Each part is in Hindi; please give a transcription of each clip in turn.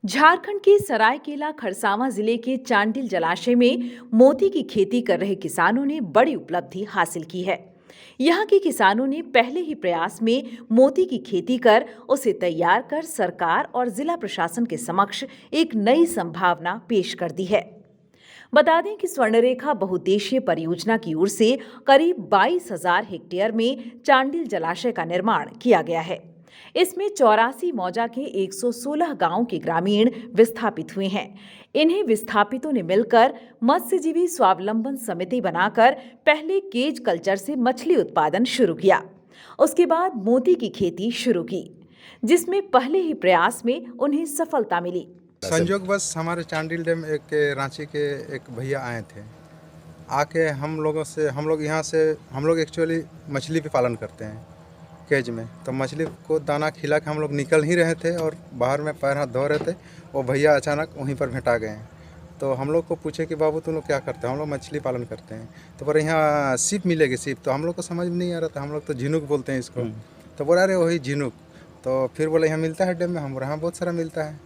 झारखंड के सरायकेला खरसावां जिले के चांडिल जलाशय में मोती की खेती कर रहे किसानों ने बड़ी उपलब्धि हासिल की है। यहाँ के किसानों ने पहले ही प्रयास में मोती की खेती कर उसे तैयार कर सरकार और जिला प्रशासन के समक्ष एक नई संभावना पेश कर दी है। बता दें कि स्वर्णरेखा बहुउद्देशीय परियोजना की ओर से करीब 22,000 हेक्टेयर में चांडिल जलाशय का निर्माण किया गया है। इसमें 84 मौजा के 116 गांवों के ग्रामीण विस्थापित हुए हैं। इन्हें विस्थापितों ने मिलकर मत्स्यजीवी स्वावलंबन समिति बनाकर पहले केज कल्चर से मछली उत्पादन शुरू किया। उसके बाद मोती की खेती शुरू की, जिसमें पहले ही प्रयास में उन्हें सफलता मिली। संजोग बस हमारे चांडिल डैम एक रांची के एक भैया आए थे, आके हम लोग एक्चुअली मछली भी पालन करते हैं केज में। तो मछली को दाना खिला के हम लोग निकल ही रहे थे और बाहर में पैर हाथ धो रहे थे, वो भैया अचानक वहीं पर भेंटा गए। तो हम लोग को पूछे कि बाबू तुम लोग क्या करते हो? हम लोग मछली पालन करते हैं। तो पर यहाँ सीप मिलेगी। सीप तो हम लोग को समझ में नहीं आ रहा था, हम लोग तो झिनुक बोलते हैं इसको। तो बोला अरे वही झिनुक। तो फिर बोले यहाँ मिलता है डैम में? हम यहाँ बहुत सारा मिलता है।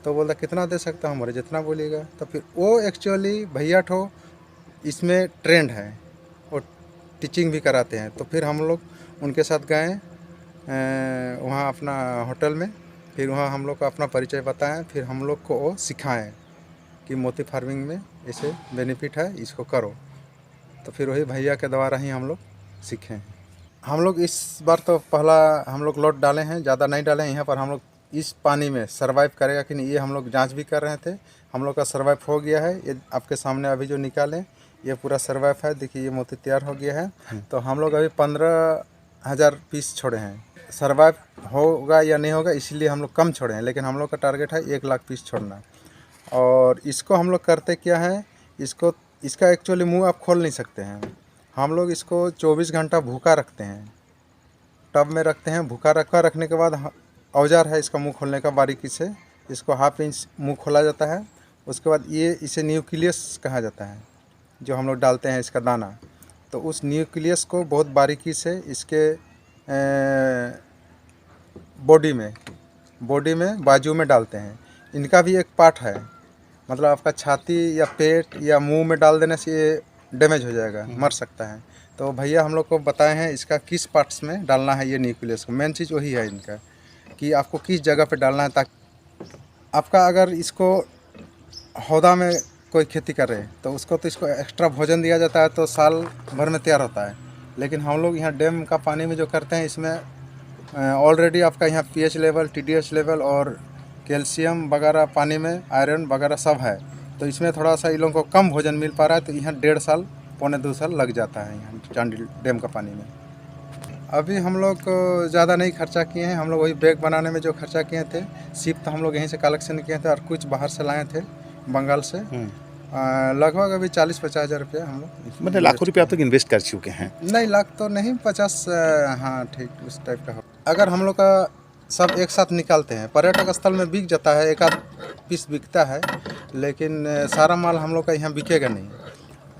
तो बोलता कितना दे सकता हूँ? हमारे जितना बोलिएगा। तो फिर वो एक्चुअली भैया ठो इसमें ट्रेंड है, वो टीचिंग भी कराते हैं। तो फिर हम लोग उनके साथ गए वहाँ अपना होटल में। फिर वहाँ हम लोग को अपना परिचय बताएं, फिर हम लोग को वो सिखाएं कि मोती फार्मिंग में ऐसे बेनिफिट है, इसको करो। तो फिर वही भैया के द्वारा ही हम लोग सीखे हैं। हम लोग इस बार तो पहला हम लोग लॉट डाले हैं, ज़्यादा नहीं डाले हैं। यहाँ पर हम लोग इस पानी में सर्वाइव करेगा कि नहीं, ये हम लोग जांच भी कर रहे थे। हम लोग का सर्वाइव हो गया है। ये आपके सामने अभी जो निकालें ये पूरा सर्वाइव है। देखिए ये मोती तैयार हो गया है। तो हम लोग अभी 15,000 पीस छोड़े हैं। सर्वाइव होगा या नहीं होगा इसलिए हम लोग कम छोड़े हैं, लेकिन हम लोग का टारगेट है 1 लाख पीस छोड़ना। और इसको हम लोग करते क्या है, इसका एक्चुअली मुँह आप खोल नहीं सकते हैं। हम लोग इसको 24 घंटा भूखा रखते हैं, टब में रखते हैं। भूखा रखने के बाद औजार है इसका मुंह खोलने का, बारीकी से इसको 1/2 इंच मुंह खोला जाता है। उसके बाद इसे न्यूक्लियस कहा जाता है, जो हम लोग डालते हैं इसका दाना। तो उस न्यूक्लियस को बहुत बारीकी से इसके बॉडी में बाजू में डालते हैं। इनका भी एक पार्ट है, मतलब आपका छाती या पेट या मुंह में डाल देने से ये डैमेज हो जाएगा, मर सकता है। तो भैया हम लोग को बताए हैं इसका किस पार्ट्स में डालना है ये न्यूक्लियस को। मेन चीज़ वही है इनका कि आपको किस जगह पे डालना है, ताकि आपका अगर इसको हौदा में कोई खेती करे तो उसको तो इसको एक्स्ट्रा भोजन दिया जाता है, तो साल भर में तैयार होता है। लेकिन हम लोग यहाँ डैम का पानी में जो करते हैं इसमें ऑलरेडी आपका यहाँ pH लेवल, TDS लेवल और कैल्शियम वगैरह पानी में, आयरन वगैरह सब है। तो इसमें थोड़ा सा इन लोगों को कम भोजन मिल पा रहा है। तो यहाँ 1.5 साल, 1.25 साल लग जाता है यहाँ चांडिल डैम का पानी में। अभी हम लोग ज़्यादा नहीं खर्चा किए हैं। हम लोग वही बैग बनाने में जो खर्चा किए थे, सीप तो हम लोग यहीं से कलेक्शन किए थे और कुछ बाहर से लाए थे, बंगाल से। लगभग अभी 40-50 हज़ार रुपये हम लोग, मतलब लाखों रुपये आप तक इन्वेस्ट कर चुके हैं। नहीं, लाख तो नहीं, 50, हाँ ठीक उस टाइप का हो। अगर हम लोग का सब एक साथ निकालते हैं, पर्यटक स्थल में बिक जाता है, एक आध पीस बिकता है, लेकिन सारा माल हम लोग का यहाँ बिकेगा नहीं।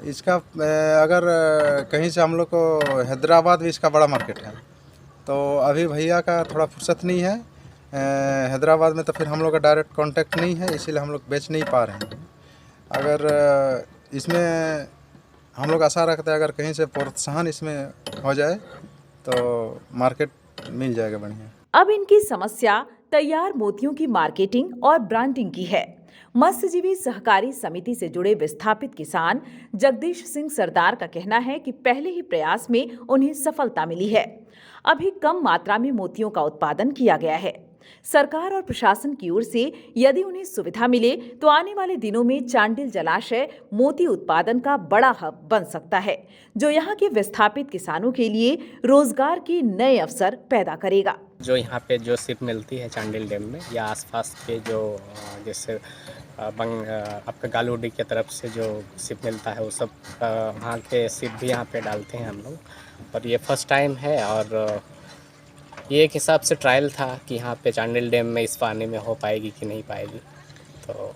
इसका अगर कहीं से हम लोग को हैदराबाद भी इसका बड़ा मार्केट है। तो अभी भैया का थोड़ा फुर्सत नहीं है हैदराबाद में, तो फिर हम लोग का डायरेक्ट कांटेक्ट नहीं है, इसीलिए हम लोग बेच नहीं पा रहे हैं। अगर इसमें हम लोग आशा रखते हैं अगर कहीं से प्रोत्साहन इसमें हो जाए तो मार्केट मिल जाएगा बढ़िया। अब इनकी समस्या तैयार मोतियों की मार्केटिंग और ब्रांडिंग की है। मत्स्यजीवी सहकारी समिति से जुड़े विस्थापित किसान जगदीश सिंह सरदार का कहना है कि पहले ही प्रयास में उन्हें सफलता मिली है। अभी कम मात्रा में मोतियों का उत्पादन किया गया है। सरकार और प्रशासन की ओर से यदि उन्हें सुविधा मिले तो आने वाले दिनों में चांडिल जलाशय मोती उत्पादन का बड़ा हब बन सकता है, जो यहाँ के विस्थापित किसानों के लिए रोजगार के नए अवसर पैदा करेगा। जो यहाँ पे जो सिप मिलती है चांडिल डैम में या आसपास के जो जैसे आपका गालूडी की तरफ से जो सिप मिलता है वो सब वहाँ के सिप भी यहाँ पे डालते हैं हम लोग। और ये फर्स्ट टाइम है और ये एक हिसाब से ट्रायल था कि यहाँ पे चांडिल डैम में इस पानी में हो पाएगी कि नहीं पाएगी। तो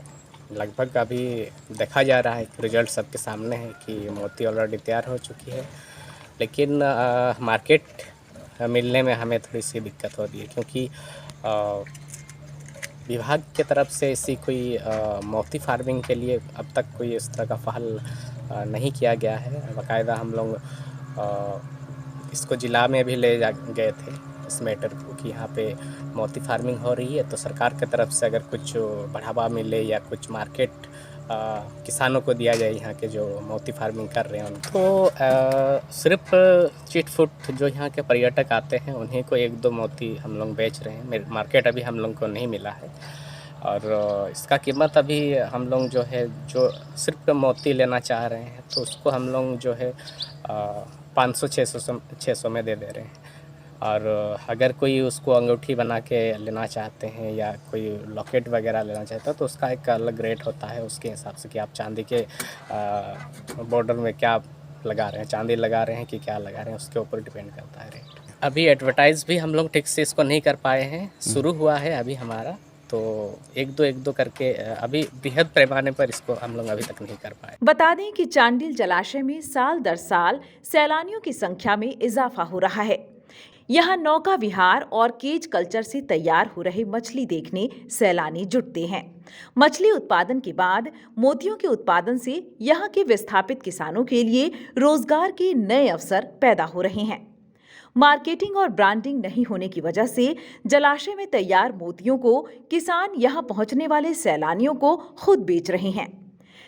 लगभग अभी देखा जा रहा है कि रिजल्ट सबके सामने है कि मोती ऑलरेडी तैयार हो चुकी है, लेकिन मार्केट मिलने में हमें थोड़ी सी दिक्कत हो रही है, क्योंकि विभाग की तरफ से ऐसी कोई मोती फार्मिंग के लिए अब तक कोई इस तरह का पहल नहीं किया गया है। बाकायदा हम लोग इसको जिला में भी ले जा गए थे इस मैटर को कि यहाँ पे मोती फार्मिंग हो रही है, तो सरकार की तरफ से अगर कुछ बढ़ावा मिले या कुछ मार्केट किसानों को दिया जाए यहाँ के जो मोती फार्मिंग कर रहे हैं उनको। सिर्फ चिट फुट जो यहाँ के पर्यटक आते हैं उन्हीं को 1-2 मोती हम लोग बेच रहे हैं। मार्केट अभी हम लोग को नहीं मिला है और इसका कीमत अभी हम लोग जो है जो सिर्फ मोती लेना चाह रहे हैं तो उसको हम लोग जो है 500-600 में दे रहे हैं। और अगर कोई उसको अंगूठी बना के लेना चाहते हैं या कोई लॉकेट वगैरह लेना चाहता है तो उसका एक अलग रेट होता है उसके हिसाब से कि आप चांदी के बॉर्डर में क्या लगा रहे हैं, चांदी लगा रहे हैं कि क्या लगा रहे हैं, उसके ऊपर डिपेंड करता है रेट। अभी एडवर्टाइज़ भी हम लोग ठीक से इसको नहीं कर पाए हैं, शुरू हुआ है अभी हमारा, तो एक दो करके अभी बृहद पैमाने पर इसको हम लोग अभी तक नहीं कर पाए। बता दें कि चांडिल जलाशय में साल दर साल सैलानियों की संख्या में इजाफा हो रहा है। यहाँ नौका विहार और केज कल्चर से तैयार हो रहे मछली देखने सैलानी जुटते हैं। मछली उत्पादन के बाद मोतियों के उत्पादन से यहाँ के विस्थापित किसानों के लिए रोजगार के नए अवसर पैदा हो रहे हैं। मार्केटिंग और ब्रांडिंग नहीं होने की वजह से जलाशय में तैयार मोतियों को किसान यहाँ पहुँचने वाले सैलानियों को खुद बेच रहे हैं।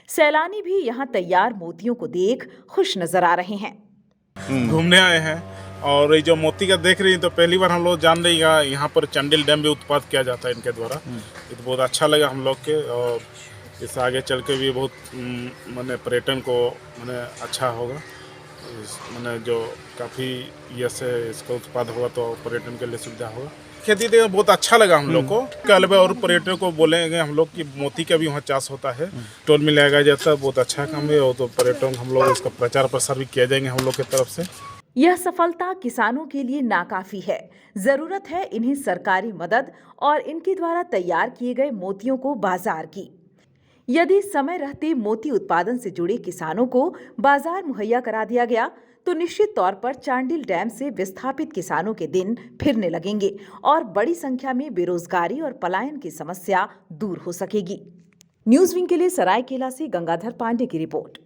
सैलानी भी यहाँ तैयार मोतियों को देख खुश नजर आ रहे हैं। घूमने आए हैं और ये जो मोती का देख रही हैं तो पहली बार हम लोग जान रही है यहाँ पर चांडिल डैम में उत्पाद किया जाता है इनके द्वारा। ये तो बहुत अच्छा लगा हम लोग के और इससे आगे चल के भी बहुत माने पर्यटन को माने अच्छा होगा। माने जो काफ़ी ये से इसका उत्पाद होगा तो पर्यटन के लिए सुविधा होगा। खेती देखकर बहुत अच्छा लगा हम लोग को। कल और पर्यटन को बोलेंगे हम लोग कि मोती का भी वहाँ चाष होता है, टोल में लगाया जाता है, बहुत अच्छा काम है। और तो पर्यटन हम लोग इसका प्रचार प्रसार भी किया जाएंगे हम लोग की तरफ से। यह सफलता किसानों के लिए नाकाफी है। जरूरत है इन्हें सरकारी मदद और इनके द्वारा तैयार किए गए मोतियों को बाजार की। यदि समय रहते मोती उत्पादन से जुड़े किसानों को बाजार मुहैया करा दिया गया तो निश्चित तौर पर चांडिल डैम से विस्थापित किसानों के दिन फिरने लगेंगे और बड़ी संख्या में बेरोजगारी और पलायन की समस्या दूर हो सकेगी। न्यूज़ विंग के लिए सरायकेला से गंगाधर पांडे की रिपोर्ट।